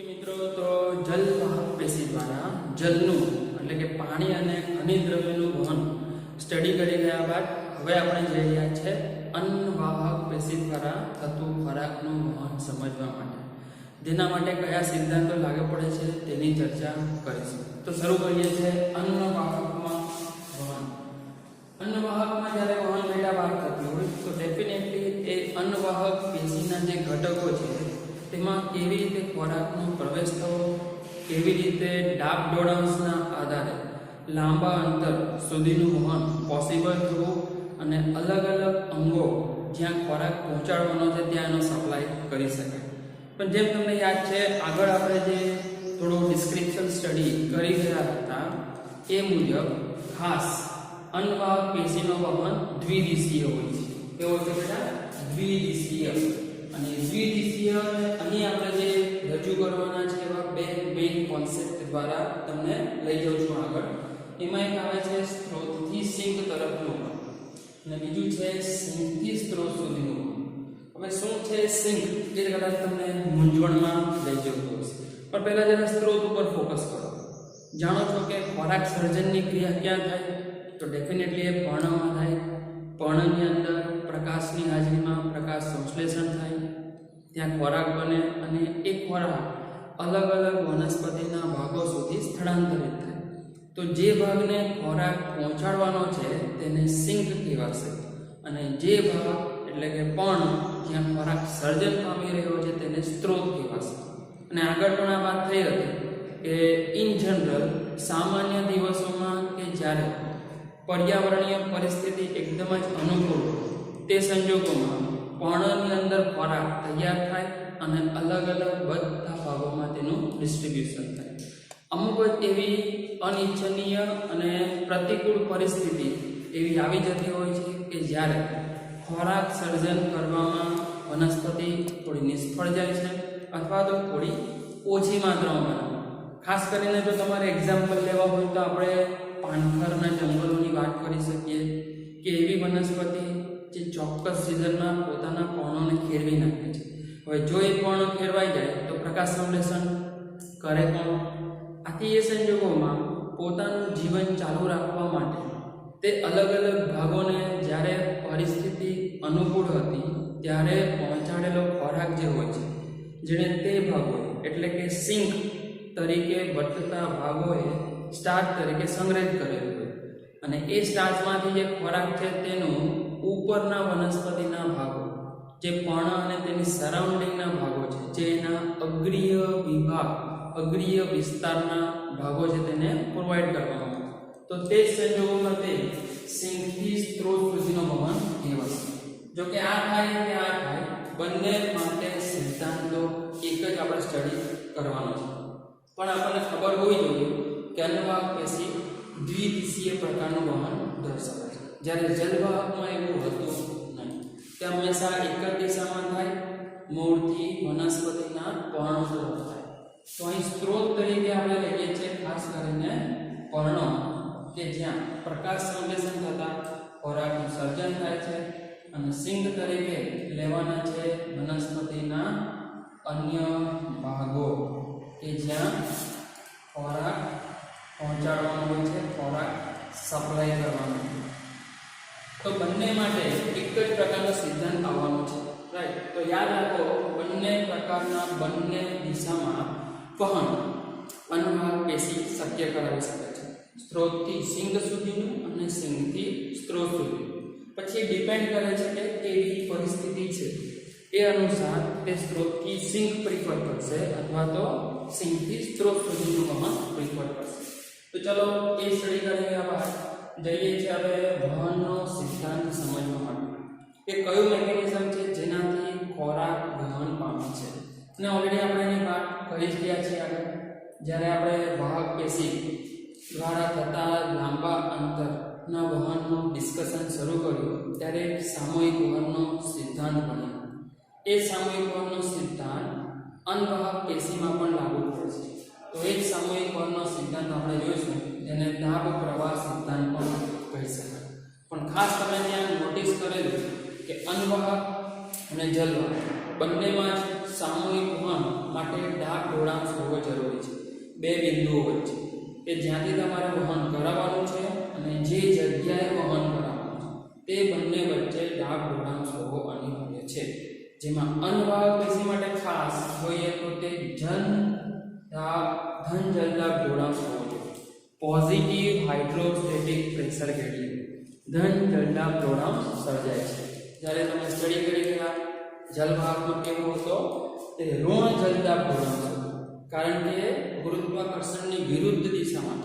Okay મિત્રો, તો જલવાહક પેશી દ્વારા જલનું એટલે કે પાણી અને ખનિજ દ્રવ્યનું વહન સ્ટડી કરી ગયા બાદ હવે આપણે જઈ રહ્યા છે અન્નવાહક પેશી દ્વારા થતું ખોરાકનું વહન સમજવા માટે. જેના માટે કયા સિદ્ધાંતો લાગુ પડે છે તેની ચર્ચા કરીશું. તો શરૂ કરીએ છીએ અન્નવાહકમાં વહન. અન્નવાહકમાં જ્યારે વહન બેટા બહાર થતું હોય તો ડેફિનેટલી એ અન્નવાહક પેશીના જે ઘટકો છે તેમાં કેવી રીતે ખોરાકનો પ્રવેશ થવો, કેવી રીતે ડાબડોળાંશના આધારે લાંબા અંતર સુધીનું વહન પોસિબલ થવું અને અલગ અલગ અંગો જ્યાં ખોરાક પહોંચાડવાનો છે ત્યાં એનો સપ્લાય કરી શકાય. પણ જેમ તમને યાદ છે આગળ આપણે જે થોડું ડિસ્ક્રિપ્શન સ્ટડી કરી રહ્યા હતા એ મુજબ ખાસ અન્નવાહક પેશીનો વહન દ્વિદિશીય હોય છે. કેવો છે બેટા? દ્વિદિશીય. અને દ્વિદિશીય અહીં આપણે જે રજૂ કરવાના છે એવા બે મેઇન કોન્સેપ્ટ દ્વારા તમને લઈ જાઉં છું આગળ. એમાં એક આવે છે સ્ત્રોતથી સિંક તરફનું અને બીજું છે સિંકથી સ્ત્રોત સુધીનું. હવે શું છે સિંક એ કદાચ તમને મૂંઝવણમાં લઈ જતું હશે, પણ પહેલા જરા સ્ત્રોત ઉપર ફોકસ કરો. જાણો છો કે ખોરાક સર્જનની ક્રિયા ક્યાં થાય? તો ડેફિનેટલી એ પર્ણમાં થાય. પર્ણની અંદર પ્રકાશની હાજરીમાં પ્રકાશ સંશ્લેષણ થાય, ત્યાં ખોરાક બને અને એ ખોરાક અલગ અલગ વનસ્પતિના ભાગો સુધી સ્થળાંતરિત થાય. તો જે ભાગને ખોરાક પહોંચાડવાનો છે તેને સિંક કહેવાશે અને જે ભાગ એટલે કે પર્ણ જ્યાં ખોરાક સર્જન પામી રહ્યો છે તેને સ્ત્રોત કહેવાશે. અને આગળ પણ આ વાત થઈ હતી કે ઇન જનરલ સામાન્ય દિવસોમાં કે જ્યારે પર્યાવરણીય પરિસ્થિતિ એકદમ જ અનુકૂળ તે સંજોગોમાં પર્ણની અંદર ખોરાક તૈયાર થાય અને અલગ અલગ બધા ભાગોમાં તેનું ડિસ્ટ્રીબ્યુશન થાય. અમુક એવી અનિચ્છનીય અને પ્રતિકૂળ પરિસ્થિતિ એવી આવી જતી હોય છે કે જ્યારે ખોરાક સર્જન કરવામાં વનસ્પતિ થોડી નિષ્ફળ જાય છે અથવા તો થોડી ઓછી માત્રામાં બને. ખાસ કરીને જો તમારે એક્ઝામ્પલ લેવા હોય તો આપણે પાનખરના જંગલોની વાત કરી શકીએ કે એવી વનસ્પતિ જે ચોક્કસ સિઝનમાં પોતાના પર્ણોને ખેરવી નાખે છે. હવે જો એ પર્ણ ખેરવાઈ જાય તો પ્રકાશ સંશ્લેષણ કરે કોણ? આથી એ સંજોગોમાં પોતાનું જીવન ચાલુ રાખવા માટે તે અલગ અલગ ભાગોને જ્યારે પરિસ્થિતિ અનુકૂળ હતી ત્યારે પહોંચાડેલો ખોરાક જે હોય છે જેણે તે ભાગો એટલે કે સિંક તરીકે વર્તતા ભાગોએ સ્ટાર્ચ તરીકે સંગ્રહિત કરેલું હોય અને એ સ્ટાર્ચમાંથી જે ખોરાક છે તેનું ઉપરના વનસ્પતિના ભાગો જે પર્ણ અને તેની સરાઉન્ડિંગના ભાગો છે જે એના અગ્રીય વિભાગ અગ્રીય વિસ્તારના ભાગો છે તેને પ્રોવાઈડ કરવામાં આવે. તો તે સંજોગોમાં તે સિંકથી સ્ત્રોત સુધીનો વહન કહેવાશે. જો કે આ થાય કે આ થાય બંને માટે સિદ્ધાંતો એક જ આપણે સ્ટડી કરવાનો છે. પણ આપણને ખબર હોવી જોઈએ કે અન્નવાહક પેશી દ્વિદિશીય પ્રકારનું વહન દર્શાવે છે, જ્યારે જલવાહકમાં એવું હતું નહીં. તે હંમેશા એક જ દિશામાં થાય, મૂળથી વનસ્પતિના પર્ણો તરફ થાય. તો અહીં સ્ત્રોત તરીકે આપણે લઈએ છીએ ખાસ કરીને પર્ણો કે જ્યાં પ્રકાશ સંશ્લેષણ થતા ખોરાકનું સર્જન થાય છે અને સિંક તરીકે લેવાના છે વનસ્પતિના અન્ય ભાગો કે જ્યાં ખોરાક પહોંચાડવાનો હોય છે, ખોરાક સપ્લાય કરવાનો હોય. તો બંને માટે એક જ પ્રકારનો સિદ્ધાંત આવવાનો છે, રાઈટ? તો યાદ રાખો બંને પ્રકારના બંને દિશામાં વહન અન્નવાહક પેશી શક્ય કરાવી શકે છે. સ્ત્રોતથી સિંક સુધીનું અને સિંકથી સ્ત્રોત સુધીનું. પછી ડિપેન્ડ કરે છે કે કેવી પરિસ્થિતિ છે એ અનુસાર તે સ્ત્રોતથી સિંક પ્રિફર કરશે અથવા તો સિંકથી સ્ત્રોત સુધીનું વહન પ્રિફર કરશે. તો ચલો એ સ્ટડી કર્યા બાદ જઈએ છીએ હવે વહનનો સિદ્ધાંત સમજવા માટે કે કયું મેકેનિઝમ છે જેનાથી ખોરાક વહન પામે છે. અને ઓલરેડી આપણે એની વાત કરી જ ગયા છીએ આગળ. જ્યારે આપણે વાહક પેશી દ્વારા થતા લાંબા અંતરના વહનનું ડિસ્કશન શરૂ કર્યું ત્યારે સામૂહિક વહનનો સિદ્ધાંત બન્યો. એ સામૂહિક વહનનો સિદ્ધાંત અન્નવાહક પેશીમાં પણ લાગુ પડે છે. તો એ જ સામૂહિક વહનનો સિદ્ધાંત આપણે જોઈશું જેને દાબ પ્રવાહ સિદ્ધાંત પણ કહી શકાય. પણ ખાસ તમે ત્યાં નોટિસ કરેલું કે અન્નવાહક અને જલવાહક બંનેમાં જ સામૂહિક વહન માટે ડાઘ ઢોળાંશ હોવો જરૂરી છે. બે બિંદુઓ વચ્ચે કે જ્યાંથી તમારે વહન કરાવવાનું છે અને જે જગ્યાએ વહન કરાવવાનું છે તે બંને વચ્ચે ડાઘ ઢોળાંશ હોવો અનિવાર્ય છે. જેમાં અનવાહક પેશી માટે ખાસ જોઈએ તો તે ધન જલદાબ ઢોળાંશ હોવો જોઈએ. પોઝિટિવ હાઇડ્રોસ્ટેટિક પ્રેશર ગ્રેડિયન્ટ ધન જલદાબ ઢોળાંશ સર્જાય છે. જ્યારે તમે સ્ટડી કરી ગયા જલવાહકમાં કેવું હતો તે ઋણ જલદાબ ઢોળાંશ હતું, કારણ કે ગુરુત્વાકર્ષણની વિરુદ્ધ દિશામાં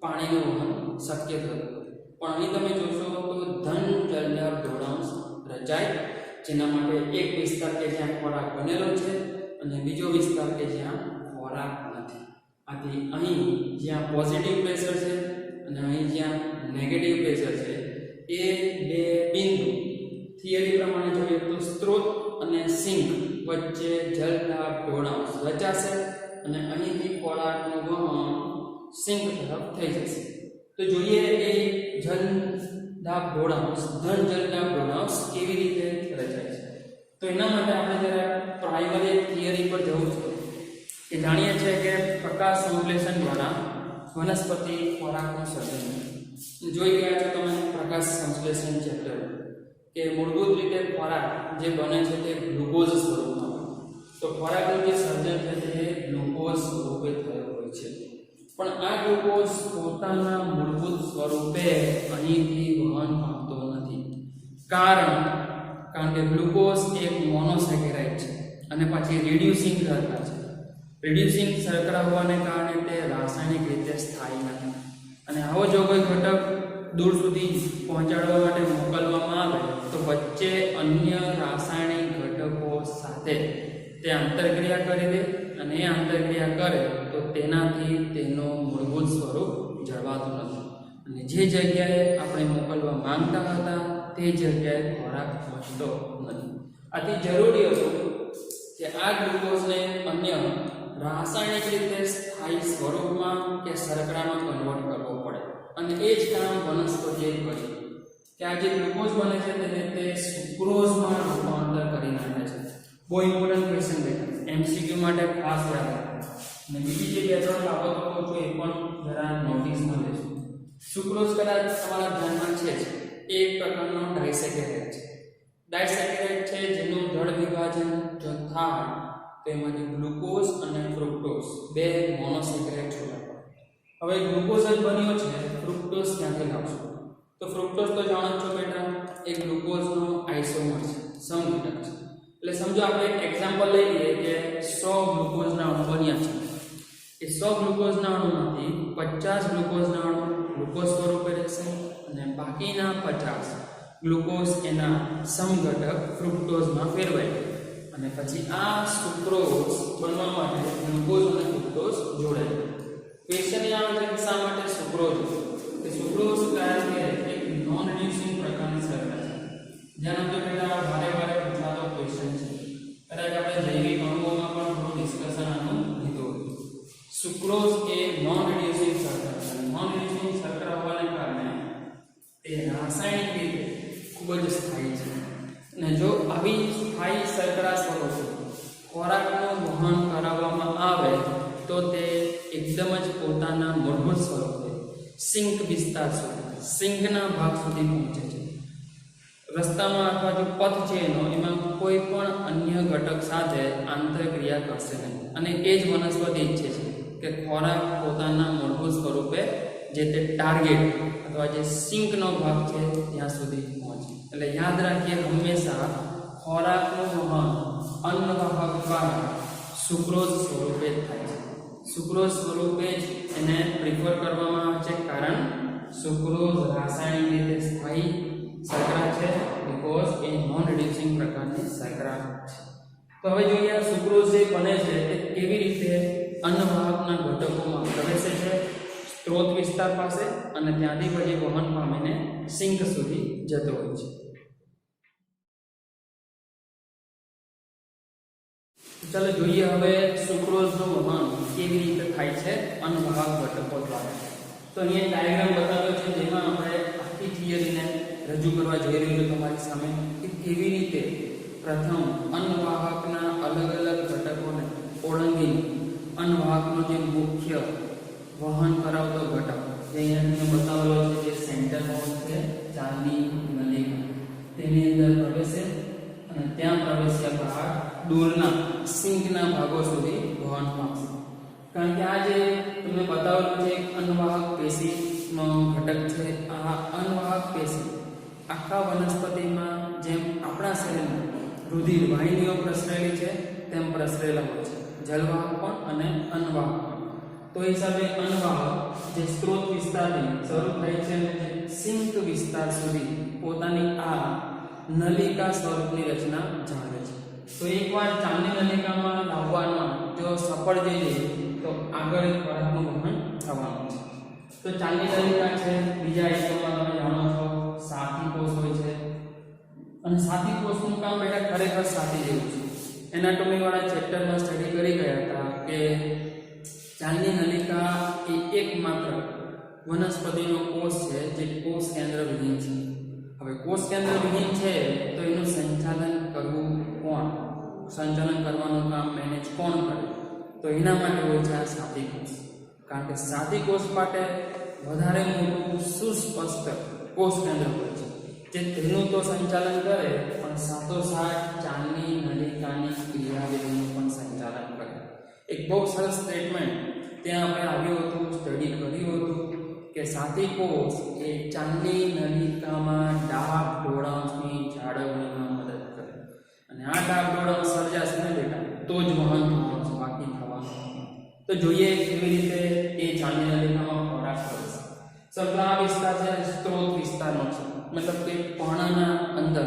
પાણીનું વહન શક્ય થતું હતું. પણ અહીં તમે જોશો તો ધન જલદાબ ઢોળાંશ રચાય, જેના માટે એક વિસ્તાર કે જ્યાં ખોરાક બનેલો છે અને બીજો વિસ્તાર કે જ્યાં ખોરાક નથી. આથી અહીં જ્યાં પોઝિટિવ પ્રેશર છે અને અહીં જ્યાં નેગેટિવ પ્રેશર છે એ બે બિંદુ થિયરી પ્રમાણે જોઈએ તો સ્ત્રોત અને સિંક વચ્ચે જલદાબ ઢોળાંશ રચાશે અને અહીંથી ખોરાકનું વહન સિંક તરફ થઈ જશે. તો જોઈએ એ જલદાબ ઢોળાંશ ધન જલદાબ ઢોળાંશ કેવી રીતે રચાય છે. તો એના માટે આપણે જરા પ્રાઇમરી થિયરી પર જવું છે કે જાણીએ છીએ કે પ્રકાશ સંશ્લેષણ દ્વારા વનસ્પતિ ખોરાકનું સર્જન જોઈ ગયા છો તમે પ્રકાશ સંશ્લેષણ ચેપ્ટર કે મૂળભૂત રીતે ખોરાક જે બને છે તે ગ્લુકોઝ સ્વરૂપમાં બને. તો ખોરાકનું જે સર્જન છે તે ગ્લુકોઝ સ્વરૂપે થયું હોય છે. પણ આ ગ્લુકોઝ પોતાના મૂળભૂત સ્વરૂપે અહીંથી વહન પામતો નથી. કારણ કે ગ્લુકોઝ એક મોનોસેકેરાઇડ છે અને પછી રિડ્યુસિંગ શર્કરા છે. રિડ્યુસિંગ શર્કરા હોવાને કારણે તે રાસાયણિક રીતે સ્થાયી નથી. અને આવો જો કોઈ ઘટક દૂર સુધી પહોંચાડવા માટે મોકલવામાં આવે તો વચ્ચે અન્ય રાસાયણિક ઘટકો સાથે તે આંતરક્રિયા કરી દે અને એ આંતરક્રિયા કરે તો તેનાથી તેનો મૂળભૂત સ્વરૂપ જળવાતું નથી. અને જે જગ્યાએ આપણે મોકલવા માંગતા હતા તે જગ્યાએ ખોરાક પહોંચતો નથી. આથી જરૂરી હતું કે આ ગ્લુકોઝને અન્ય રાસાયણિક રીતે સ્થાયી સ્વરૂપમાં કે શર્કરામાં કન્વર્ટ કરવો પડે. અને એ જ કામ વનસ્પતિએ કર્યું કે આ જે ગ્લુકોઝ બને છે તેને તે સુક્રોઝમાં રૂપાંતર કરી નાખે છે. બહુ ઇમ્પોર્ટન્ટ ક્વેશ્ચન બેટા, એમસીક્યુ માટે ખાસ યાદ રાખો. અને બીજી જે બે ત્રણ બાબતો કહું છું એ પણ જરા નોટિસમાં લેજો. સુક્રોઝ કદાચ તમારા ધ્યાનમાં છે જ, એ એક પ્રકારનો ડાયસેકેરાઇડ છે. ડાયસેકેરાઇડ છે જેનું જળ વિભાજન જો થાય તો એમાંથી ગ્લુકોઝ અને ફ્રુક્ટોઝ બે મોનોસેકેરાઇડ છૂટા પડે. હવે ગ્લુકોઝ જ બન્યો છે, ફ્રુક્ટોઝ ક્યાંથી લાવશો? તો ફ્રુક્ટોઝ તો જાણો છો બેટા એ ગ્લુકોઝનો આઇસોમર છે, સમઘટક છે. એટલે સમજો આપણે એક એક્ઝામ્પલ લઈ લઈએ કે 100 ગ્લુકોઝના અણુ બન્યા છે. એ 100 ગ્લુકોઝના અણુમાંથી 50 ગ્લુકોઝના અણુ ગ્લુકોઝ સ્વરૂપે રહેશે અને બાકીના 50 ગ્લુકોઝ એના સમઘટક ફ્રુક્ટોઝમાં ફેરવાય અને પછી આ સુક્રોઝ બનવા માટે ગ્લુકોઝ અને ફ્રુક્ટોઝ જોડાય. ક્વેશ્ચન એ આવે છે કે શા માટે સુક્રોઝ? કે સુક્રોઝ કારણ કે એક નોન રિડ્યુસિંગ પ્રકારની શર્કરા છે. જેના તો બેટા વારે વારે પૂછાતો ક્વેશ્ચન છે. કદાચ આપણે જૈવિક અણુઓમાં પણ થોડું ડિસ્કશન આનું લીધું હતું. સુક્રોઝ એ નોન રિડ્યુસિંગ શર્કરા છે. નોન રિડ્યુસિંગ શર્કરા હોવાને કારણે તે રાસાયણિક રીતે ખૂબ જ સ્થાયી છે. અને જો આવી સ્થાયી શર્કરા સ્વરૂપે ખોરાકનું વહન કરાવવામાં આવે તો તે એકદમ જ પોતાના મૂળભૂત સ્વરૂપે સિંક વિસ્તાર સુધી, સિંકના ભાગ સુધી પહોંચે છે. રસ્તામાં અથવા જો પથ છે એમાં કોઈ પણ અન્ય ઘટક સાથે આંતરક્રિયા કરશે નહીં. અને એ જ વનસ્પતિ ઈચ્છે છે કે ખોરાક પોતાના મૂળભૂત સ્વરૂપે જે તે ટાર્ગેટ અથવા જે સિંકનો ભાગ છે ત્યાં સુધી પહોંચે. એટલે યાદ રાખીએ હંમેશા ખોરાકનું વહન અન્નવાહક દ્વારા સુક્રોઝ સ્વરૂપે થાય છે. સુક્રોઝ સ્વરૂપે જ એને પ્રિફર કરવામાં આવે છે, કારણ સુક્રોઝ રાસાયણિક રીતે સ્થાયી શર્કરા છે, બીકોઝ એ નોન રિડ્યુસિંગ પ્રકારની શર્કરા છે. તો હવે જોઈએ આ સુક્રોઝ જે બને છે તે કેવી રીતે અન્નવાહકના ઘટકોમાં પ્રવેશે છે સ્ત્રોત વિસ્તાર પાસે અને ત્યાંથી પછી વહન પામીને સિંક સુધી જતો હોય છે. ચાલો જોઈએ હવે સુક્રોઝનું વહન કેવી રીતે થાય છે અન્નવાહક ઘટકો દ્વારા. તો અહીંયા ડાયાગ્રામ બતાવ્યો છે જેમાં આપણે આખી થિયરીને રજૂ કરવા જઈ રહ્યું છે તમારી સામે કે કેવી રીતે પ્રથમ અન્નવાહકના અલગ અલગ ઘટકોને ઓળંગીને અન્નવાહકનો જે મુખ્ય વહન કરાવતો ઘટક જે અહીંયા બતાવેલો છે, જે સેન્ટર હોલ છે ચાંદની નલિકા, તેની અંદર પ્રવેશે અને ત્યાં પ્રવેશ્યા બાદ દૂરના સિંકના ભાગો સુધી વહન પામશે. કારણ કે આ જે તમને બતાવેલું છે એક અન્નવાહક પેશીનો ઘટક છે. આ અન્નવાહક પેશી આખા વનસ્પતિમાં જેમ આપણા શરીરમાં રુધિર વાહિનીઓ પ્રસરેલી છે તેમ પ્રસરેલા હોય છે, જલવાહક પણ અને અન્નવાહક પણ. તો એ હિસાબે અન્નવાહક જે સ્ત્રોત વિસ્તારથી શરૂ થાય છે અને જે સિંક વિસ્તાર સુધી પોતાની આ નલિકા સ્વરૂપની રચના જાળવે છે. તો એકવાર ચાંદની નલિકામાં લાવવામાં જો સફળ જઈએ તો આગળ ખોરાકનું વહન થવાનું છે. તો ચાંદની નલિકા છે, બીજા એકમમાં તમે જાણો છો સાથી કોષ હોય છે અને સાથી કોષનું કામ બેટા ખરેખર સાથી જેવું છે. એનાટોમી વાળા ચેપ્ટરમાં સ્ટડી કરી ગયા હતા કે ચાંદની નલિકા એ એકમાત્ર વનસ્પતિનો કોષ છે જે કોષ કેન્દ્ર વિહીન છે. હવે કોષ કેન્દ્ર વિહીન છે તો એનું સંચાલન કરવું કોણ, સંચાલન કરવાનું કામ મેનેજ કોણ કરે? તો એના માટે હોય છે આ સાથી કોષ. કારણ કે સાથી કોષ માટે વધારે મોટું સુસ્પષ્ટ કોષ કેન્દ્ર હોય છે જે તેનું તો સંચાલન કરે પણ સાથોસાથ ચાંદની નલિકાની ક્રિયાવિધિનું પણ સંચાલન કરે. એક બહુ સરસ સ્ટેટમેન્ટ ત્યાં આપણે આવ્યું હતું, સ્ટડી કર્યું હતું કે સાથી કોષ એ ચાંદની નલિકામાં ડાઘ ઢોળાવની જાળવણીમાં મદદ કરે અને આ ડાઘ ઢોળાવ સર્જાશે ને બેટા તો જ વહન થવાનું છે, બાકી થવાનું. તો જોઈએ કેવી રીતે એ ચાંદની નલિકામાં ખોરાક કરશે. સૌપ્રથમ આ વિસ્તાર છે સ્ત્રોત વિસ્તારનો છે, મતલબ કે પર્ણના અંદર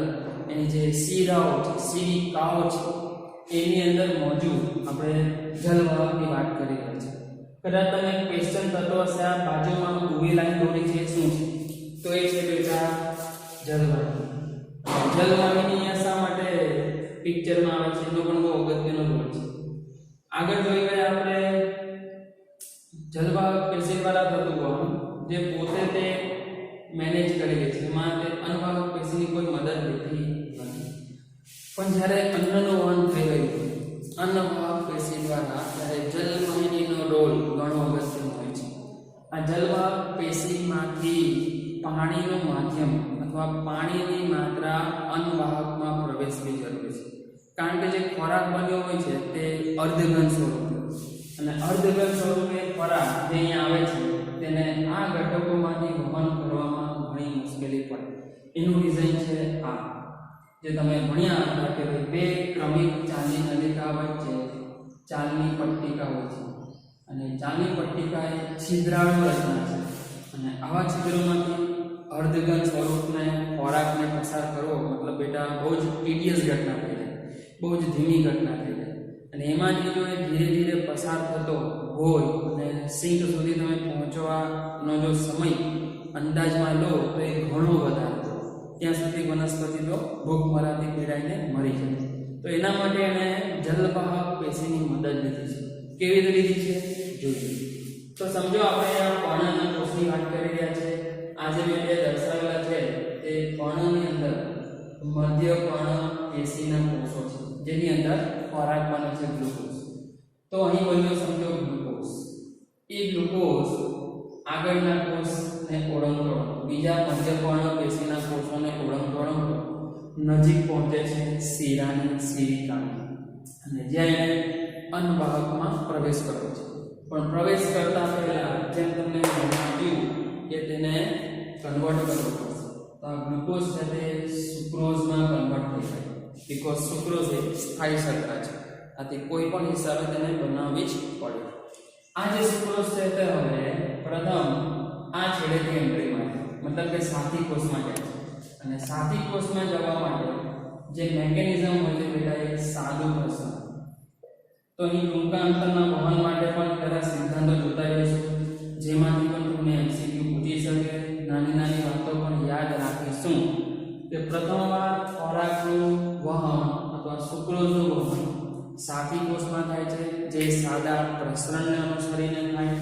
એની જે શિરાઓ છે, શિરિકાઓ છે એની અંદર મોજૂદ આપણે જલવાહકની વાત કરી રહ્યા છે. કદાચ તમે ક્વેશ્ચન થતો હશે આ બાજુમાં ઊભી લાઈન દોરી છે શું છે? તો એ છે બેટા જલવાહિની. જલવાહિની શા માટે પિક્ચરમાં આવે છે એનો પણ બહુ અગત્યનો રોલ છે. આગળ જોઈ ગયા આપણે જલવાહક પેશી દ્વારા થતું વહન જે પોતે તે મેનેજ કરી લે છે, એમાં તે અન્નવાહક પેશીની કોઈ મદદ લેતી નથી. પણ જ્યારે અન્નનું વહન થઈ રહ્યું હોય અન્નવાહક પેશી દ્વારા ત્યારે જલવાહિનીનો રોલ ઘણો અગત્યનો હોય છે. આ જલવાહક પેશીમાંથી પાણીનું માધ્યમ અથવા પાણીની માત્રા અન્નવાહકમાં પ્રવેશવી જરૂરી છે. કારણ કે જે ખોરાક બન્યો હોય છે તે અર્ધઘન સ્વરૂપે અને અર્ધઘન સ્વરૂપે ખોરાક જે અહીંયા આવે છે તેને આ ઘટકોમાંથી વહન કરવામાં ઘણી મુશ્કેલી પડે. એનું રીઝન છે આ જે તમે ભણ્યા હતા કે બે ક્રમિક ચાંદની નલિકા વચ્ચે ચાંદની પટ્ટિકા હોય છે અને ચાંદની પટ્ટિકા એ છિદ્રાળુ રચના છે અને આવા છિદ્રોમાંથી અર્ધઘન સ્વરૂપને ખોરાકને પસાર કરવો મતલબ બેટા બહુ જ ટીડિયસ ઘટના થઈ જાય, બહુ જ ધીમી ઘટના થઈ જાય. અને એમાંથી જો એ ધીરે ધીરે પસાર થતો હોય અને સિંક સુધી તમે પહોંચવાનો જો સમય અંદાજમાં લો તો એ ઘણો વધારે, ત્યાં સુધી વનસ્પતિ તો ભૂખમરાથી પીડાઈને મરી જાય. તો એના માટે એને જલવાહક પેશીની મદદ લીધી છે. કેવી રીતે લીધી છે જોઈએ. તો સમજો આપણે આ પર્ણના કોષની વાત કરી રહ્યા છે. આ જે મેં દર્શાવેલા છે તે પર્ણની અંદર મધ્ય પર્ણ પેશીના કોષો છે જેની અંદર ખોરાક બને છે ગ્લુકોઝ. તો અહીં બન્યો સમજો ગ્લુકોઝ. એ ગ્લુકોઝ આગળના કોષને ઓળંગતો બીજા મધ્યપર્ણ પેશીના કોષોને ઓળંગતો નજીક પહોંચે છે શિરાની શિરિકાની અને જ્યાં એને અન્નવાહકમાં પ્રવેશ કરે છે. પણ પ્રવેશ કરતા પહેલા જેમ તમને આપ્યું કે તેને કન્વર્ટ કરવો પડશે. તો આ ગ્લુકોઝ છે તે સુક્રોઝમાં કન્વર્ટ થઈ જાય બીકોઝ સુક્રોઝ એક સ્થાયી શર્કરા છે, આથી કોઈ પણ હિસાબે તેને બનાવવી જ પડે. આ જે સુક્રોઝ છે તે હવે પ્રથમ આ છેડેથી એન્ટ્રી માટે મતલબ કે સાથી કોષમાં જાય છે અને સાથી કોષમાં જવા માટે જે મેકેનિઝમ હોય છે બેટા એ સાદું પ્રશ્ન. તો અહીં ટૂંકા અંતરના વહન માટે પણ તેના સિદ્ધાંતો જોતા રહીશું જેમાંથી પણ તમને એમસીક્યુ પૂછી શકે. નાની નાની વાતો પણ યાદ રાખીશું કે પ્રથમ વાર ખોરાકનું વહન અથવા સુક્રોઝનું વહન સાથી કોષમાં થાય છે જે સાદા પ્રસરણને અનુસરીને થાય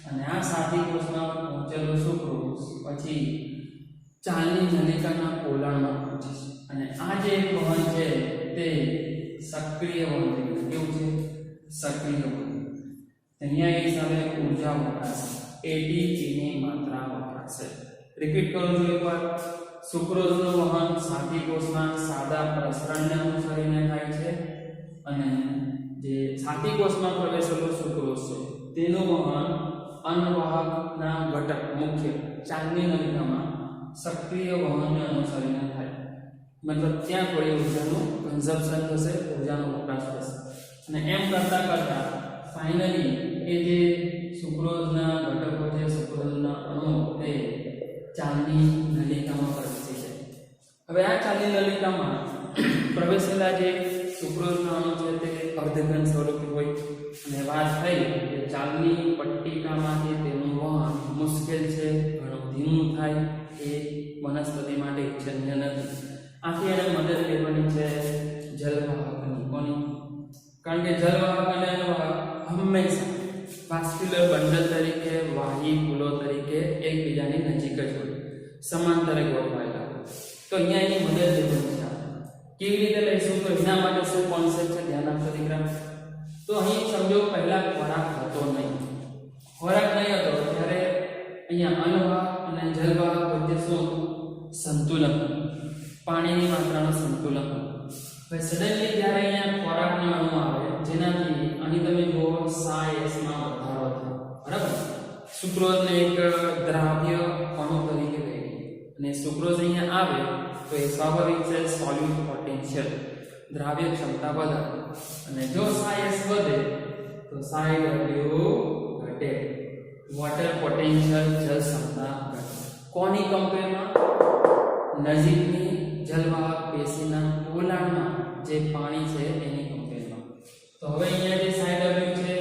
અને આ સાથી કોષમાં પહોંચેલો સુક્રોઝ પછી ચાંદની નલિકાના પોલાણમાં પહોંચે છે અને આ જે વહન છે તે ATP ની માત્રા વપરાશે. રિપીટ કરું છું એકવાર. સુક્રોઝનું વહન સાથી કોષમાં સાદા પ્રસરણને અનુસરીને થાય છે અને જે સાથી કોષમાં પ્રવેશેલો સુક્રોઝ છે તેનું વહન અન્નવાહકના ઘટક મુખ્ય ચાંદની નલિકામાં સક્રિય વહનને અનુસરીને થાય. મતલબ ત્યાં થોડી ઉર્જાનું કન્ઝમ્પશન થશે, ઉર્જાનો વપરાશ થશે અને એમ કરતા કરતા ફાઇનલી એ જે સુક્રોઝના ઘટકો છે, સુક્રોઝના અણુઓ તે ચાંદની નલિકામાં પ્રવેશે છે. હવે આ ચાંદની નલિકામાં પ્રવેશેલા જે સુક્રોઝના અણુ છે તે અર્ધઘન સ્વરૂપે હોય અને વાત થઈ કે ચાંદની પટ્ટિકામાંથી તેનું વહન મુશ્કેલ છે, ઘણું ધીમું થાય એ વનસ્પતિ માટે ઇચ્છનીય નથી. આથી એને મદદ લેવાની છે જલવાહકની. કોની? કારણ કે જલવાહક અને અન્નવાહક હંમેશા વાસ્ક્યુલર બંડલ તરીકે, વાહી પુલો તરીકે એકબીજાની નજીક જ હોય, સમાંતરે ગોઠવાયેલા હોય. તો અહીંયા એની મદદ લેવાની છે. કેવી રીતે લઈશું? તો એના માટે શું કોન્સેપ્ટ છે ધ્યાન આપજો દીકરા. તો અહીં સમજો પહેલા ખોરાક હતો નહીં. ખોરાક નહીં હતો ત્યારે અહીંયા અન્નવાહક અને જલવાહક વચ્ચે શું સંતુલન, પાણીની માત્રાનું સંતુલન. હવે સડનલી જ્યારે અહીંયા ખોરાકના અણુ આવે જેનાથી અહીં તમે જુઓ SAES માં વધારો થાય, બરાબર? સુક્રોઝને એક દ્રાવ્ય અણુ તરીકે લઈએ અને સુક્રોઝ અહીંયા આવે તો એ સ્વાભાવિક છે સોલ્યુટ પોટેન્શિયલ, દ્રાવ્ય ક્ષમતા વધે અને જો SAES વધે તો SiW ઘટે, વોટર પોટેન્શિયલ જલ ક્ષમતા ઘટે. કોની કમ્પેરમાં? નજીકની જલવાહક પેશીના પોલાણમાં જે પાણી છે એની કમ્પેરમાં. તો હવે અહીંયા જે SiW છે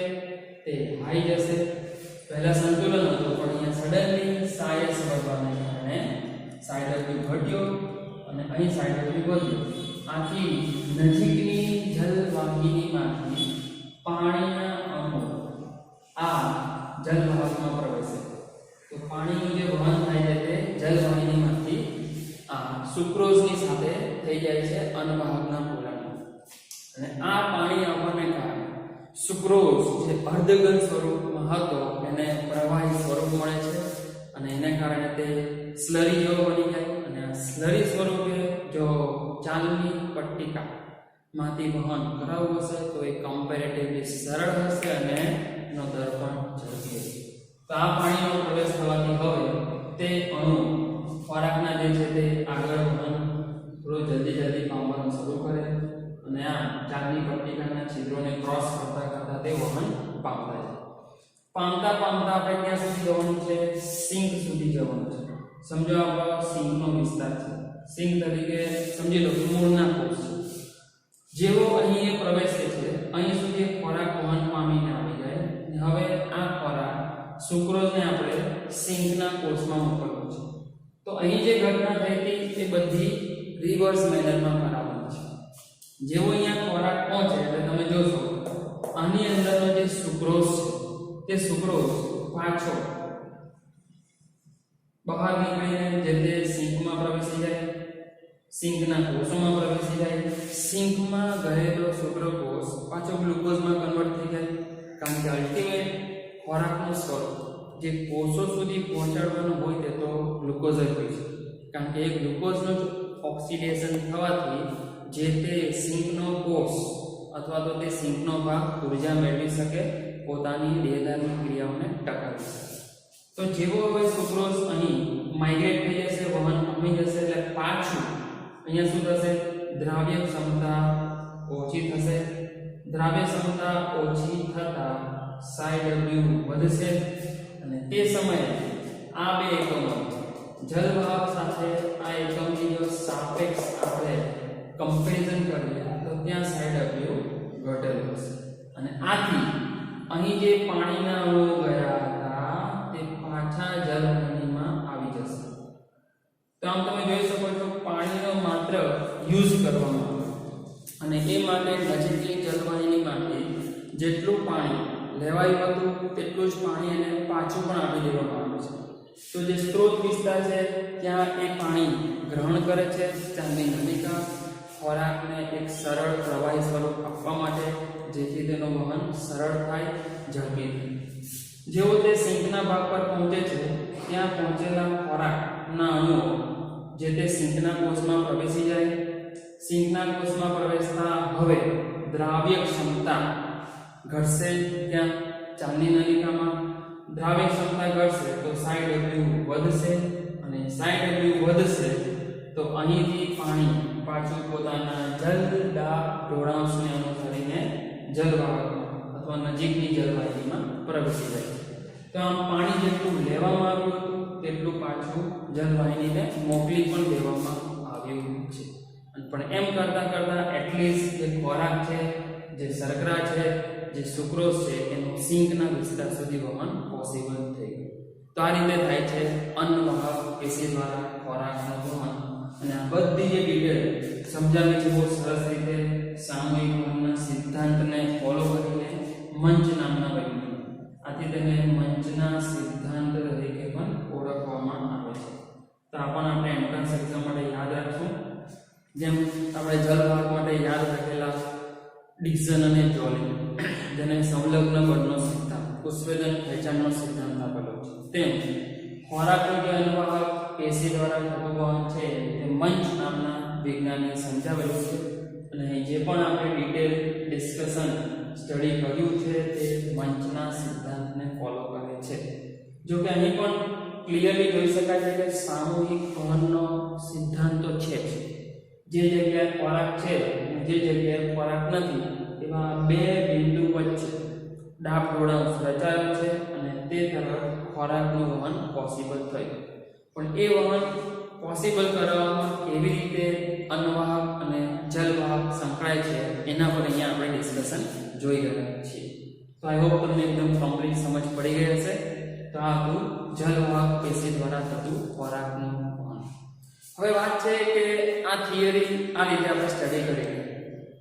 તે હાઈ જશે. પહેલા સંતુલન હતું પણ અહીંયા સડનલી SAES વધવાને કારણે SiW ઘટ્યો અને અહીં SiW વધ્યો. આથી નજીકની જલવાહિનીમાંથી પાણીના અણુ આ જલવાહકમાં પ્રવેશે. તો પાણીનું જે વહન થાય છે તે જલવાહિનીમાંથી આ સુક્રોઝની સાથે થઈ જાય છે અન્નવાહકના પોલાણમાં અને આ પાણી આવવાને કારણે સુક્રોઝ જે અર્ધઘન સ્વરૂપમાં હતો એને પ્રવાહી સ્વરૂપ મળે છે અને એને કારણે તે સ્લરી જેવો બની જાય અને આ સ્લરી સ્વરૂપે જો ચાંદની પટ્ટિકા માંથી વહન કરાવવું હશે તો એ કમ્પેરેટિવલી સરળ હશે અને એનો દર પણ ઝડપી હશે. તો આ પાણીનો પ્રવેશ થવાથી હવે તે અણુ ખોરાકના જે છે તે આગળ વહન થોડું જલ્દી પામવાનું શરૂ કરે અને આ ચાંદની પટ્ટિકાના છિદ્રોને ક્રોસ કરતા કરતા તે વહન પામતા જાય. પામતા આપણે ક્યાં સુધી જવાનું છે? સિંક સુધી જવાનું છે. સમજો આ સિંકનો વિસ્તાર છે. સિંક તરીકે સમજી લો કે મૂળના કોષ છે. જેવો અહીં એ પ્રવેશે છે અહીં સુધી ખોરાક વહન પામીને આવી જાય અને હવે આ ખોરાક સુક્રોઝને આપણે સિંકના કોષમાં મોકલવો છે. તો અહીં જે ઘટના થઈ હતી એ બધી રિવર્સ મેનરમાં કરાવવાની છે. જેવો અહીંયા ખોરાક પહોંચે એટલે તમે જોશો આની અંદરનો જે સુક્રોઝ છે તે સુક્રોઝ પાછો બહાર નીકળીને જે તે સિંકમાં પ્રવેશી જાય, સિંકના કોષોમાં પ્રવેશી જાય. સિંકમાં ગયેલો શુક્રકોષ પાછો ગ્લુકોઝમાં કન્વર્ટ થઈ જાય કારણ કે અલ્ટિમેટ ખોરાકનું સ્વરૂપ જે કોષો સુધી પહોંચાડવાનું હોય તે તો ગ્લુકોઝ જ હોય છે. કારણ કે એ ગ્લુકોઝનું ઓક્સિડેશન થવાથી જે તે સિંકનો કોષ અથવા તો તે સિંકનો ભાગ ઉર્જા મેળવી શકે, પોતાની દેહધાર્મિક ક્રિયાઓને ટકાવી શકે. તો જેવો હવે સુક્રોઝ અહીં માઇગ્રેટ થઈ જશે, વહન પામી જશે એટલે પાછું અહીંયા શું થશે? દ્રાવ્ય ક્ષમતા ઓછી થશે. દ્રાવ્ય ક્ષમતા ઓછી થતા SiW વધશે અને તે સમયે આ બે એકમો જલવાહક સાથે આ એકમની જો સાપેક્ષ આપણે કમ્પેરિઝન કરીએ તો ત્યાં SiW ઘટેલું હશે અને આથી અહીં જે પાણીના અણુઓ ગયા હતા તે પાછા જલવાહિનીમાં આવી જશે. તો આમ તમે જોઈ શકો છો પાણીનો માત્ર યુઝ કરવામાં આવે અને એ માટે નજીકની જલવાહિનીમાંથી જેટલું પાણી લેવાયું હતું તેટલું જ પાણી એને પાછું પણ આપી દેવામાં આવ્યું છે. તો જે સ્ત્રોત વિસ્તાર છે ત્યાં એ પાણી ગ્રહણ કરે છે ચાંદની નલિકા ખોરાકને એક સરળ પ્રવાહી સ્વરૂપ આપવા માટે, જેથી તેનું વહન સરળ થાય, ઝડપી થાય. જેવો તે સિંકના ભાગ પર પહોંચે છે ત્યાં પહોંચેલા ખોરાકના અણુઓ જે તે સિંકના કોષમાં પ્રવેશી જાય. સિંકના કોષમાં પ્રવેશતા હવે દ્રાવ્ય ક્ષમતા ઘટશે. ત્યાં ચાની નલિકામાં દ્રાવ્ય ક્ષમતા ઘટશે તો 60 W વધશે અને 60 W વધશે તો અહીંથી પાણી પાછું પોતાના જલદાબ ઢોળાંશને અનુસરીને જલવાહકમાં અથવા નજીકની જલવાહિનીમાં પ્રવેશી જાય. તો આમ પાણી જેટલું લેવામાં આવ્યું હતું તેટલું પાછું જલવાહિનીને મોકલી પણ દેવામાં આવ્યું છે. પણ એમ કરતા કરતા એટલીસ્ટ જે ખોરાક છે, જે શર્કરા છે, જે સુક્રોઝ છે એનું સિંકના વિસ્તાર સુધી વહન પોસિબલ થઈ ગયું. તો આ રીતે થાય છે અન્નવાહક પેશી દ્વારા ખોરાકનું વહન. અને આ બધી જે ડિટેલ સમજાવી છે બહુ સરસ રીતે સામૂહિક વહનના સિદ્ધાંતને ફોલો કરીને મંચ નામના વૈજ્ઞાનિક, આથી તેને મંચના સિદ્ધાંત તરીકે પણ ઓળખવામાં આવે છે. તો આ પણ આપણે એન્ટ્રન્સ એક્ઝામ માટે યાદ રાખશું. જેમ આપણે જલવાહક માટે યાદ રાખેલા ડિક્સન અને જોલી, જેને સંલગ્ન બળનો સિદ્ધાંત, ઉત્સેચન ખેંચાણનો સિદ્ધાંત આપેલો છે, તેમ ખોરાકનું જે અન્નવાહક પેશી દ્વારા થતું વહન છે તે મંચ નામના વિજ્ઞાનીએ સમજાવેલું છે. અને જે પણ આપણે ડિટેલ ડિસ્કશન સ્ટડી કર્યું છે તે મંચના સિદ્ધાંતને ફોલો કરે છે. જો કે અહીં પણ ક્લિયરલી જોઈ શકાય છે કે સામૂહિક વહનનો સિદ્ધાંત તો છે. જે જગ્યાએ ખોરાક છે અને જે જગ્યાએ ખોરાક નથી એવા બે બિંદુ વચ્ચે ડાબ ઢોળાંશ રચાયો છે અને તે તરફ ખોરાકનું વહન પોસિબલ થયું. પણ એ વહન પોસિબલ કરવામાં કેવી રીતે અન્નવાહક અને જલવાહક સંકળાય છે એના પર અહીંયા આપણે ડિસ્કશન જોઈ રહ્યા છીએ. તો આઈ હોપ તમને એકદમ કમ્પ્લીટ સમજ પડી ગઈ હશે. તો આ હતું જલવાહક પેશી દ્વારા થતું ખોરાકનું વહન. હવે વાત છે કે આ થિયરી આ રીતે આપણે સ્ટડી કરી,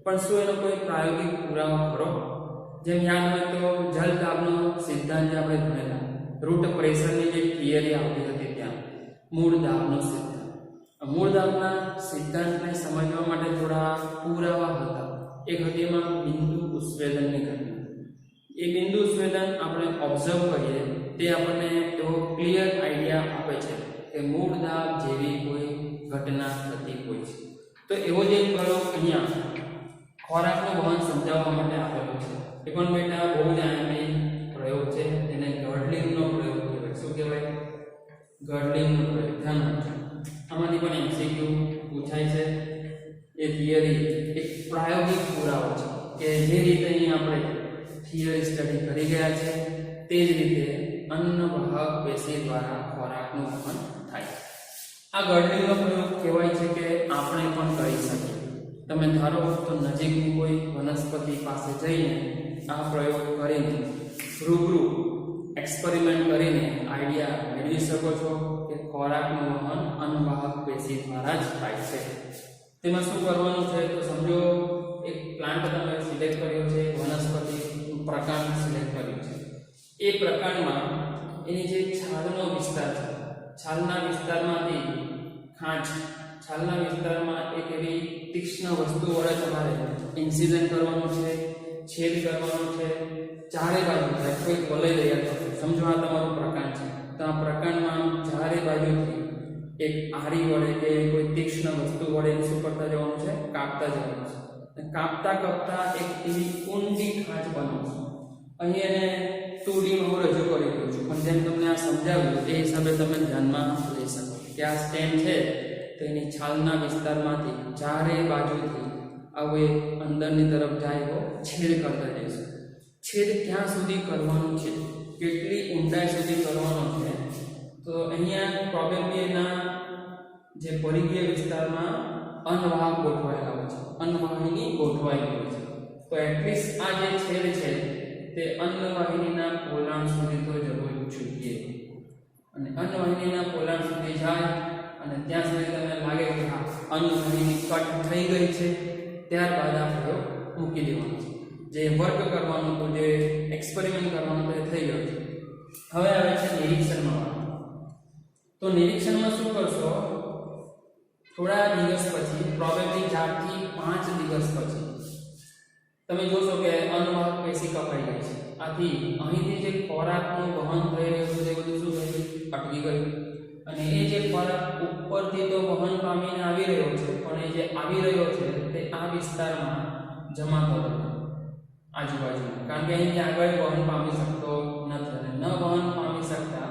પણ શું એનો કોઈ પ્રાયોગિક પુરાવો ખરો? જેમ યાદ હોય તો જલદાબનો સિદ્ધાંત જે આપણે ભણેલા, રૂટ પ્રેશરની જે થિયરી આવતી હતી ત્યાં મૂળ દાબનો સિદ્ધાંત. મૂળ દાબના સિદ્ધાંતને સમજવા માટે થોડા પુરાવા હતા. એક હતી એમાં બિંદુ ઉત્સેચનની ઘટના. એ બિંદુ ઉત્સેચન આપણે ઓબ્ઝર્વ કરીએ તે આપણને એવો ક્લિયર આઈડિયા આપે છે કે મૂળ દાબ જેવી કોઈ ઘટના થતી હોય છે. તો એવો જ એક પ્રયોગ અહીંયા ખોરાકનું વહન સમજાવવા માટે આપેલો છે. એ પણ બેટા બહુ જ આયામી પ્રયોગ છે, જેને ગર્ડલિંગનો પ્રયોગ કહેવાય. શું કહેવાય? ગર્ડલિંગનો પ્રયોગ. ધ્યાન રાખજો, આમાંથી પણ MCQ પૂછાય છે. એ થિયરી એક પ્રાયોગિક પુરાવો છે કે જે રીતે અહીં આપણે થિયરી સ્ટડી કરી ગયા છે તે જ રીતે અન્નવાહક પેશી દ્વારા ખોરાકનું વહન થાય. આ ગર્ડલિંગનો પ્રયોગ કહેવાય છે કે આપણે પણ કરી શકીએ. તમે ધારો તો નજીકની કોઈ વનસ્પતિ પાસે જઈને આ પ્રયોગ કરીને રૂબરૂ એક્સપેરિમેન્ટ કરીને આઈડિયા મેળવી શકો છો કે ખોરાકનું વહન અન્નવાહક પેશી દ્વારા જ થાય છે. તેમાં શું કરવાનું છે તો સમજો એક પ્લાન્ટ તમે સિલેક્ટ કર્યો છે, વનસ્પતિનું પ્રકાર સિલેક્ટ કર્યું છે. એ પ્રકારમાં એની જે છાલનો વિસ્તાર છે, છાલના વિસ્તારમાંથી છાલના વિસ્તારમાં એક એવી તીક્ષ્ણ વસ્તુ વડે તમારે ઇન્સિઝન કરવાનું છે, છેદ કરવાનું છે. ચારે બાજુ કોઈ વલય રહ્યા છે, સમજો આ તમારો પ્રકાંડ છે, તો આ પ્રકાંડમાં ચારે બાજુથી એક આરી વડે કે કોઈ તીક્ષ્ણ વસ્તુ વડે શું કરતા જવાનું છે? કાપતા જવાનું છે. કાપતા કાપતા એક એવી ઊંડી ખાંચ બનાવશું. અહીં એને 2D માં હું રજૂ કરી રહ્યો છું, પણ જેમ તમને આ સમજાવ્યું એ હિસાબે તમે ધ્યાનમાં લઈ શકો કે આ સ્ટેમ છે તેની છાલના વિસ્તારમાંથી ચારે બાજુથી આવો એક અંદરની તરફ જાય એવો છેદ કરતા જઈશું. છેદ ક્યાં સુધી કરવાનું છે, કેટલી ઊંડાઈ સુધી કરવાનું છે, તો અહીંયા પ્રોબેબલી એના જે પરિઘીય વિસ્તારમાં અન્નવાહક ગોઠવાયેલા હોય છે, અન્નવાહિની ગોઠવાયેલી હોય છે. તો એટલીસ્ટ આ જે છેદ છે તે અન્નવાહિનીના પોલાણ સુધી તો જવું જોઈએ. અને અન્નવાહિનીના પોલાણ સુધી જાય અને ત્યાં સુધી તમને લાગે કે હા અન્નવાહિની કટ થઈ ગઈ છે, ત્યારબાદ આ પ્રયોગ મૂકી દેવાનો છે. જે વર્ક કરવાનું હતું, જે એક્સપેરિમેન્ટ કરવાનું તે થઈ ગયું છે. હવે આવે છે નિરીક્ષણમાં. તો નિરીક્ષણમાં શું કરશો? થોડા દિવસ પછી, પ્રોબેબલી 4 થી 5 દિવસ પછી તમે જોશો કે અન્નવાહક પેશી કપાઈ ગઈ છે. આથી અહીંથી જે ખોરાકનું વહન થઈ રહ્યું છે એ બધું શું થયું? અટકી ગયું. અને એ જે ખોરાક ઉપરથી તો વહન પામીને આવી રહ્યો છે, પણ એ જે આવી રહ્યો છે તે આ વિસ્તારમાં જમા થતો આજુબાજુ, કારણ કે અહીંથી આગળ વહન પામી શકતો નથી અને ન વહન પામી શકતા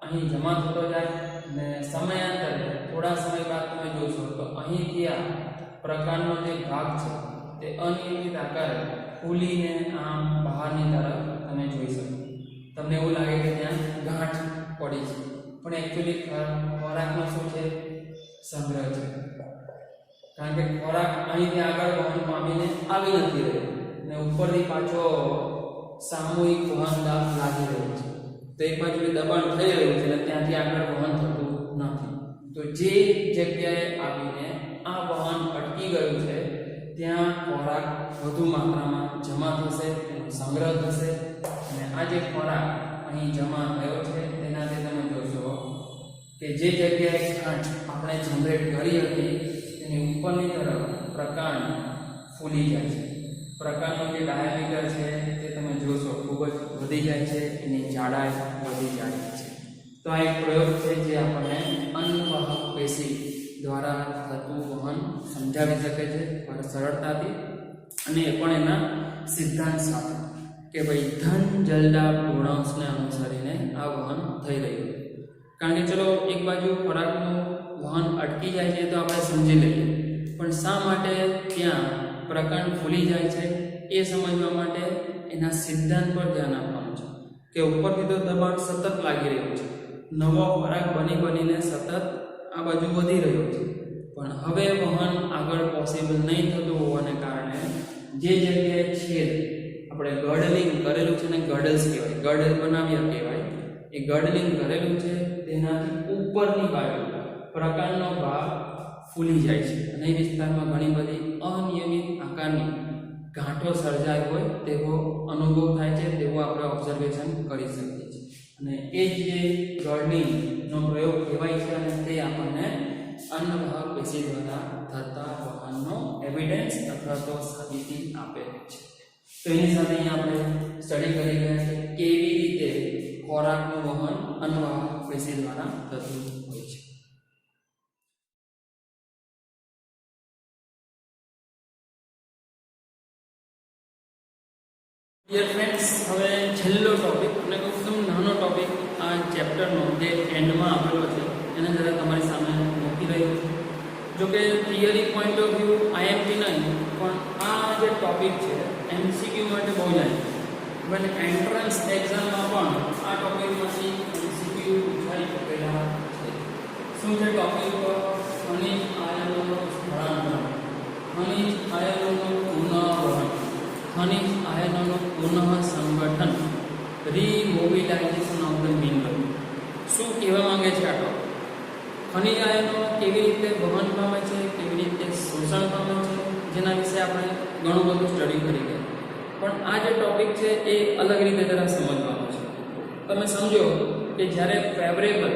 અહીં જમા થતો જાય અને સમયાંતરે થોડા સમય બાદ તમે જોશો તો અહીંથી આ પ્રકારનો જે ભાગ છે તે અનિયમિત આકારે ફૂલીને આમ બહારની તરફ તમે જોઈ શકો. તમને એવું લાગે કે ત્યાં ગાંઠ પડી છે, પણ એકચ્યુઅલી ખોરાકનો શું છે? સંગ્રહ છે. કારણ કે ખોરાક અહીંથી આગળ વહન પામીને આવી નથી રહ્યો અને ઉપરથી પાછો સામૂહિક વહન લાગી રહ્યો છે, તો એક બાજુ દબાણ થઈ રહ્યું છે અને ત્યાંથી આગળ વહન થતું નથી. તો જે જગ્યાએ આવીને આ વહન અટકી ગયું છે ત્યાં ખોરાક વધુ માત્રામાં જમા થશે, એનો સંગ્રહ થશે અને આ જે ખોરાક અહીં જમા થયો છે તેનાથી તમે જોશો કે જે જગ્યાએ ગાંઠ આપણે જનરેટ કરી હતી તેની ઉપરની તરફ પ્રકાંડ ફૂલી જાય છે. પ્રકાંડનું જે ડાયામીટર છે તે તમે જોશો ખૂબ જ વધી જાય છે, એની જાડાઈ વધી જાય છે. તો આ એક પ્રયોગ છે જે આપણને અન્નવાહક પેશી દ્વારા થતું વહન સમજાવી શકે છે સરળતાથી, અને એ પણ એના સિદ્ધાંત સાથે કે ભાઈ ધન જલદા પૂર્ણાંશને અનુસરીને આ વહન થઈ રહ્યું. કારણ કે ચલો એક બાજુ ખોરાકનું વહન અટકી જાય છે તો આપણે સમજી લઈએ, પણ શા માટે ત્યાં પ્રકાંડ ફૂલી જાય છે એ સમજવા માટે એના સિદ્ધાંત પર ધ્યાન આપવાનું છે કે ઉપરથી તો દબાણ સતત લાગી રહ્યું છે, નવો ખોરાક બનીને સતત આ બાજુ વધી રહ્યો છે, પણ હવે વહન આગળ પોસિબલ નહીં થતું હોવાને કારણે જે જગ્યાએ છેદ આપણે ગર્ડલિંગ કરેલું છે ને ગર્ડલ્સ કહેવાય, ગર્ડલ બનાવ્યા કહેવાય, એ ગર્ડલિંગ કરેલું છે તેનાથી ઉપરની બાજુ પ્રકાંડનો ભાગ ફૂલી જાય છે અને એ વિસ્તારમાં ઘણી બધી અનિયમિત આકારની ગાંઠો સર્જાય હોય તેવો અનુભવ થાય છે, તેવું આપણે ઓબ્ઝર્વેશન કરી શકીએ છીએ. અને એ જ જે ગર્ડલિંગનો પ્રયોગ કહેવાય છે અને તે આપણને અન્નવાહક પેશી દ્વારા થતા વહનનો એવિડન્સ અથવા તો સાબિતી આપે છે. તો એની સાથે અહીંયા આપણે સ્ટડી કરી ગયા કે કેવી રીતે ખોરાકનું વહન અન્નવાહક પેશી દ્વારા થતું હોય છે. ડિયર ફ્રેન્ડ્સ, હવે છેલ્લો ટોપિક અને એકદમ નાનો ટોપિક આ ચેપ્ટરનો જે એન્ડમાં આપેલો છે એને જરા તમારી સામે મૂકી રહ્યો છું. જોકે theory point of view IMP નહીં, પણ આ જે ટોપિક છે એમસીક્યુ માટે બહુ જાય. ઇવન એન્ટ્રન્સ એક્ઝામમાં પણ આ ટોપિકમાંથી એમસીક્યુ પૂછાઈ શકેલા છે. શું છે ટોપિક? ખનિજ આયનોનું સ્થળાંતર, ખનિજ આયનોનું પુનઃવહન, ખનિજ આયનોનું પુનઃ સંગઠન, રીમોબિલાઇઝેશન ઓફ ધ મિનરલ. શું કહેવા માંગે છે આ ટોપિક? ખનિજ આયનો કેવી રીતે વહન પામે છે, કેવી રીતે શોષણ પામે છે, જેના વિશે આપણે ઘણું બધું સ્ટડી કરી ગયા. પણ આ જે ટોપિક છે એ અલગ રીતે જરા સમજવાનો છે. તમે સમજો કે જ્યારે ફેવરેબલ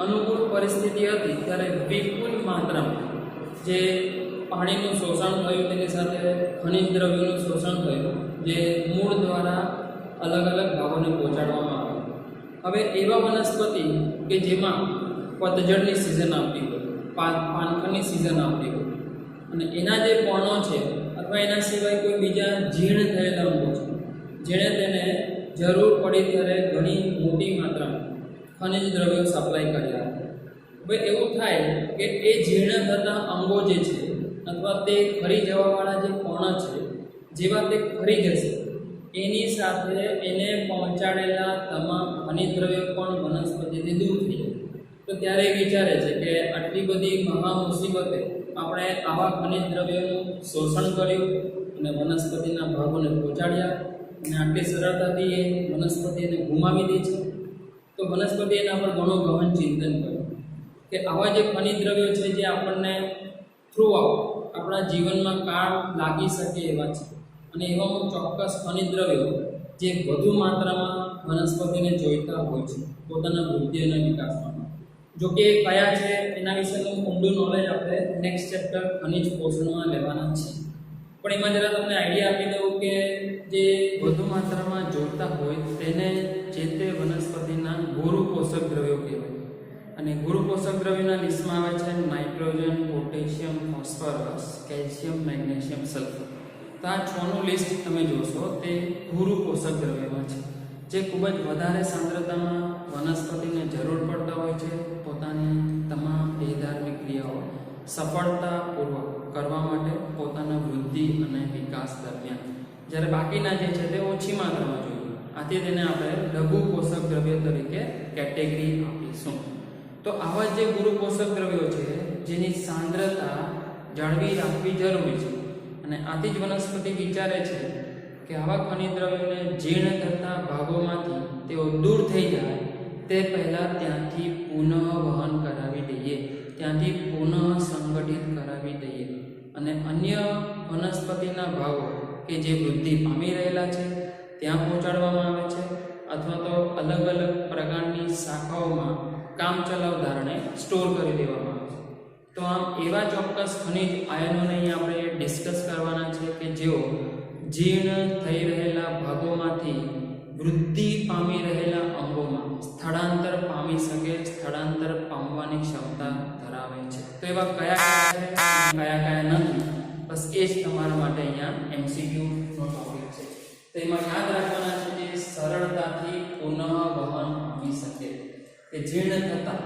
અનુકૂળ પરિસ્થિતિ હતી ત્યારે વિપુલ માત્રામાં જે પાણીનું શોષણ થયું તેની સાથે ખનિજ દ્રવ્યોનું શોષણ થયું જે મૂળ દ્વારા અલગ અલગ ભાગોને પહોંચાડવામાં આવ્યું. હવે એવા વનસ્પતિ કે જેમાં પતઝડની સિઝન આવતી હોય, પાનખરની સિઝન આવતી હોય અને એના જે પર્ણો છે અથવા એના સિવાય કોઈ બીજા જીર્ણ થયેલા અંગો છે જેણે તેને જરૂર પડી ત્યારે ઘણી મોટી માત્રામાં ખનિજ દ્રવ્યો સપ્લાય કર્યા. હવે એવું થાય કે એ જીર્ણ થતા અંગો જે છે અથવા તે ખરી જવાવાળા જે પર્ણ છે જેવા તે ખરી જશે એની સાથે એને પહોંચાડેલા તમામ ખનિજ દ્રવ્યો પણ વનસ્પતિથી દૂર થઈ જાય. તો ત્યારે એ વિચારે છે કે આટલી બધી મહા મુસીબતે આપણે આવા ખનિજ દ્રવ્યોનું શોષણ કર્યું અને વનસ્પતિના ભાગોને પહોંચાડ્યા અને આટલી સરળતાથી એ વનસ્પતિને ગુમાવી દે છે. તો વનસ્પતિ એના પર ઘણું ગહન ચિંતન કર્યું કે આવા જે ખનિજ દ્રવ્યો છે જે આપણને થ્રુઆઉટ આપણા જીવનમાં કામ લાગી શકે એવા છે અને એવામાં ચોક્કસ ખનિજ દ્રવ્યો જે વધુ માત્રામાં વનસ્પતિને જોઈતા હોય છે પોતાના વૃદ્ધિ અને વિકાસમાં. જો કે કયા છે એના વિશેનું ઊંડું નોલેજ આપણે નેક્સ્ટ ચેપ્ટર ખનિજ પોષણમાં લેવાના છે. પણ એમાં જરા તમને આઈડિયા આપી દઉં કે જે વધુ માત્રામાં જોઈતા હોય તેને જે તે વનસ્પતિના ગુરુ પોષક દ્રવ્યો કહેવાય. અને ગુરુ પોષક દ્રવ્યોના લિસ્ટમાં આવે છે nitrogen, potassium, phosphorus, calcium, magnesium, sulphur. તો આ 6નું લિસ્ટ તમે જોશો તે ગુરુ પોષક દ્રવ્યોમાં છે, જે ખૂબ જ વધારે સાંદ્રતામાં વનસ્પતિને જરૂર પડતા હોય છે પોતાની તમામ દેહધાર્મિક ક્રિયાઓ સફળતાપૂર્વક કરવા માટે પોતાના વૃદ્ધિ અને વિકાસ દરમિયાન. જ્યારે બાકીના જે છે તે ઓછી માત્રામાં જોઈએ, આથી તેને આપણે લઘુ પોષક દ્રવ્ય તરીકે કેટેગરી આપીશું. તો આવા જે ગુરુ પોષક દ્રવ્યો છે જેની સાંદ્રતા જાળવી રાખવી જરૂરી છે, અને આથી જ વનસ્પતિ વિચારે છે કે આવા ખનિજ દ્રવ્યોને જીર્ણ થતા ભાગોમાંથી તેઓ દૂર થઈ જાય તે પહેલાં ત્યાંથી પુનઃ વહન કરાવી દઈએ, ત્યાંથી પુનઃ સંગઠિત કરાવી દઈએ, અને અન્ય વનસ્પતિના ભાગો કે જે વૃદ્ધિ પામી રહેલા છે ત્યાં પહોંચાડવામાં આવે છે, અથવા તો અલગ અલગ પ્રકારની શાખાઓમાં કામચલાઉ ધારણે સ્ટોર કરી દેવામાં આવે છે. તો આમ એવા ચોક્કસ ખનિજ આયનોને અહીં આપણે ડિસ્કસ કરવાના છે કે જેઓ જીર્ણ થઈ રહેલા ભાગોમાંથી વૃદ્ધિ પામી રહેલા અંગોમાં સ્થળાંતર પામી શકે, સ્થળાંતર પામવાની ક્ષમતા ધરાવે છે. તો એવા કયા કયા નથી, બસ એ જ તમારા માટે અહીંયા MCQ નો ટોપિક છે. તો એમાં યાદ રાખવાના છે જે સરળતાથી પુનઃ વહન પામી શકે, કે જીર્ણ થતા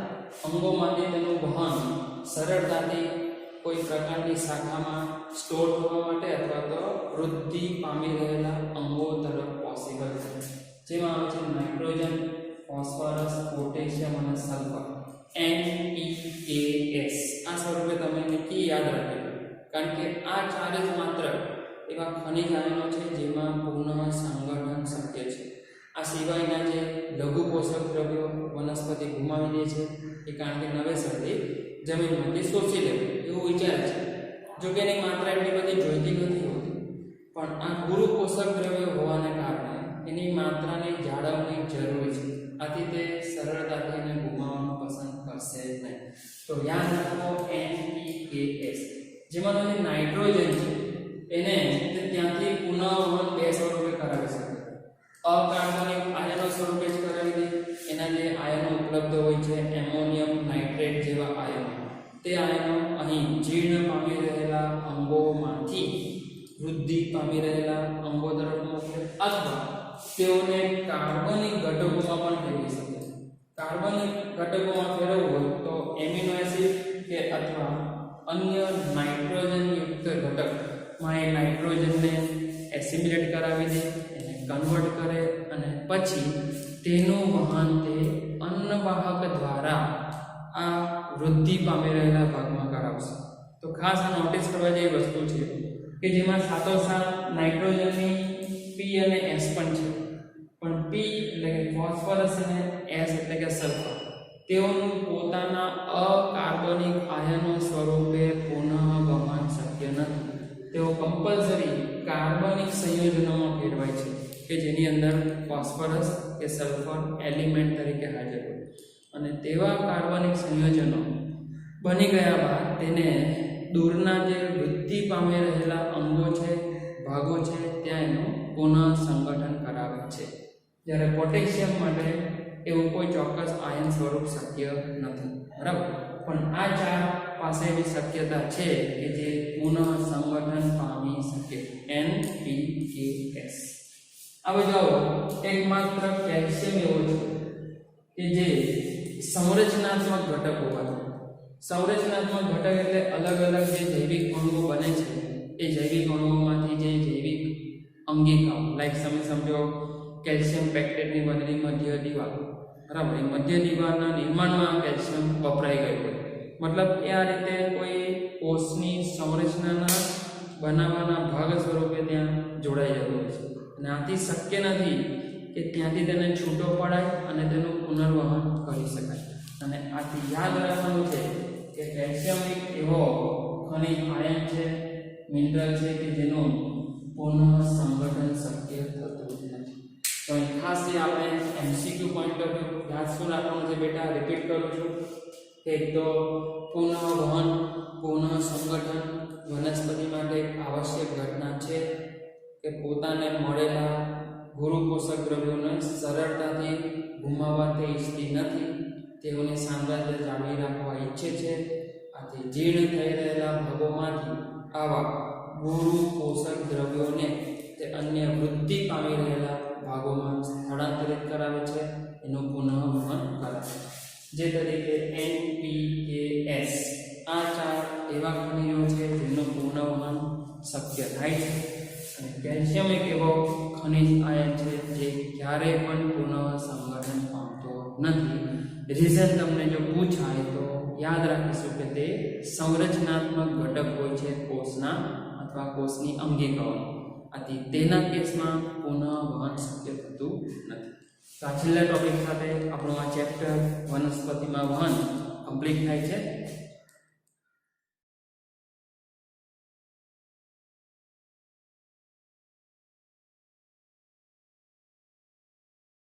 અંગોમાંથી તેનું વહન સરળતાથી કોઈ પ્રકારની શાખામાં સ્ટોર થવા માટે અથવા તો વૃદ્ધિ પામી રહેલા અંગો તરફ પોસિબલ છે, જેમાં આવે છે નાઇટ્રોજન, ફોસ્ફરસ, પોટેશિયમ અને સલ્ફર, NPKS. આ સ્વરૂપે તમે નક્કી યાદ રાખજો, કારણ કે આ ચાર જ માત્ર એવા ખનિજ આયનો છે જેમાં પુનઃ સંગઠન શક્ય છે. આ સિવાયના જે લઘુ પોષક દ્રવ્યો વનસ્પતિ ગુમાવી દે છે, એ કારણ કે નવેસરથી જમીનમાંથી શોષી લેવું એવું વિચારે છે. જો કે એની માત્રા એટલી બધી જોઈતી નથી હોતી, પણ આ ગુરુ પોષક દ્રવ્યો હોવાને કારણે એની માત્રાની જાળવણી જરૂરી છે, આથી તે સરળતાથી એને ગુમાવવાનું પસંદ કરશે નહીં. તો યાદ રાખો NPKS, જેમાં તમે નાઇટ્રોજન છે એને ત્યાંથી પુનઃવહન બે સ્વરૂપે કરાવી શકે, અકાર્બનિક આયનો સ્વરૂપે જ કરાવી દે. એના જે આયનો ઉપલબ્ધ હોય છે એમોનિયમ નાઇટ્રેટ જેવા આયનો, તે આયનો અહીં જીર્ણ પામી રહેલા અંગોમાંથી વૃદ્ધિ પામી રહેલા અંગો તરફ મોકલે, અથવા તેઓને કાર્બનિક ઘટકોમાં પણ ફેરવી શકે. કાર્બનિક ઘટકોમાં ફેરવવું હોય તો એમિનો એસિડ કે અથવા અન્ય નાઇટ્રોજન યુક્ત ઘટકમાં એ નાઇટ્રોજનને એસિમિલેટ કરાવી દે, એને કન્વર્ટ કરે, અને પછી તેનું વહન તે અન્નવાહક દ્વારા આ વૃદ્ધિ પામી રહેલા ભાગમાં કરાવશે. તો ખાસ આ નોટિસ કરવા જેવી વસ્તુ છે કે જેમાં સાથોસાથ નાઇટ્રોજનની P અને S પણ છે, પણ P એટલે કે ફોસ્ફરસ અને S એટલે કે સલ્ફર, તેઓનું પોતાના અકાર્બનિક આયનો સ્વરૂપે પુનઃ વહન શક્ય નથી. તેઓ કમ્પલસરી કાર્બનિક સંયોજનોમાં ફેરવાય છે કે જેની અંદર ફોસ્ફરસ કે સલ્ફર એલિમેન્ટ તરીકે હાજર હોય, અને તેવા કાર્બનિક સંયોજનો બની ગયા બાદ તેને દૂરના જે વૃદ્ધિ પામી રહેલા અંગો છે, ભાગો છે, ત્યાં એનું પુનઃ સંગઠન કરાવે છે. જ્યારે પોટેશિયમ માટે એવું કોઈ ચોક્કસ આયન સ્વરૂપ શક્ય નથી, બરાબર, પણ આ ચાર પાસે એવી શક્યતા છે કે જે પુનઃ સંગઠન પામી શકે, NPKS. હવે જાઓ, એકમાત્ર કેલ્શિયમ એવો છે કે જે સંરચનાત્મક ઘટક હોવાથી, સંરચનાત્મક ઘટક એટલે અલગ અલગ જે જૈવિક અણુઓ બને છે એ જૈવિક અણુઓમાંથી જે જૈવિક અંગિકાઓ, લાઈક તમે સમજો કેલ્શિયમ પેક્ટેટની બનેલી મધ્ય દિવાલ, બરાબર, એ મધ્ય દિવાલના નિર્માણમાં કેલ્શિયમ વપરાઈ ગયું હોય, મતલબ એ આ રીતે કોઈ કોષની સંરચનાના બનાવવાના ભાગ સ્વરૂપે ત્યાં જોડાઈ જતું હોય છે, અને આથી શક્ય નથી કે ત્યાંથી તેને છૂટો પડાય અને તેનું પુનર્વહન કરી શકાય. અને આથી યાદ રાખવાનું છે કે કેલ્શિયમ એક એવો ખનિજ આયન છે, મિનરલ છે કે જેનું પુનઃ સંગઠન શક્ય થતું નથી. તો ખાસ જે આપણે MCQ પોઈન્ટ ઓફ વ્યૂ યાદ શું રાખવાનું છે બેટા, રિપીટ કરું છું કે એક તો પુનઃ વહન, પુનઃ સંગઠન, વનસ્પતિ માટે એક આવશ્યક ઘટના છે કે પોતાને મળેલા ગુરુ પોષક દ્રવ્યોને સરળતાથી ગુમાવવા તે ઈચ્છતી નથી. તેઓને સામ્રાજ્ય જાળવી રાખવા ઈચ્છે છે. આથી જીર્ણ થઈ રહેલા ભાગોમાંથી આવા ગુરુ પોષક દ્રવ્યોને તે અન્ય વૃદ્ધિ પામી રહેલા ભાગોમાં સ્થળાંતરિત કરાવે છે, એનું પુનઃવહન કરાવે છે. જે તરીકે NPKS આ 4 એવા ખનિજો છે જેનું પુનઃવહન શક્ય થાય છે. અને કેલ્શિયમ એક એવો ખનિજ આયન છે જે ક્યારેય પણ પુનઃસંગઠન પામતો નથી. રીઝન તમને જો પૂછાય તો યાદ રાખીશું કે તે સંરચનાત્મક ઘટક હોય છે કોષના અથવા કોષની અંગિકાઓનો. આથી તેના કેસમાં પુનઃવહન શક્ય થતું નથી. તો આ છેલ્લા ટોપિક સાથે આપણું આ ચેપ્ટર વનસ્પતિમાં વહન કમ્પ્લીટ થાય છે.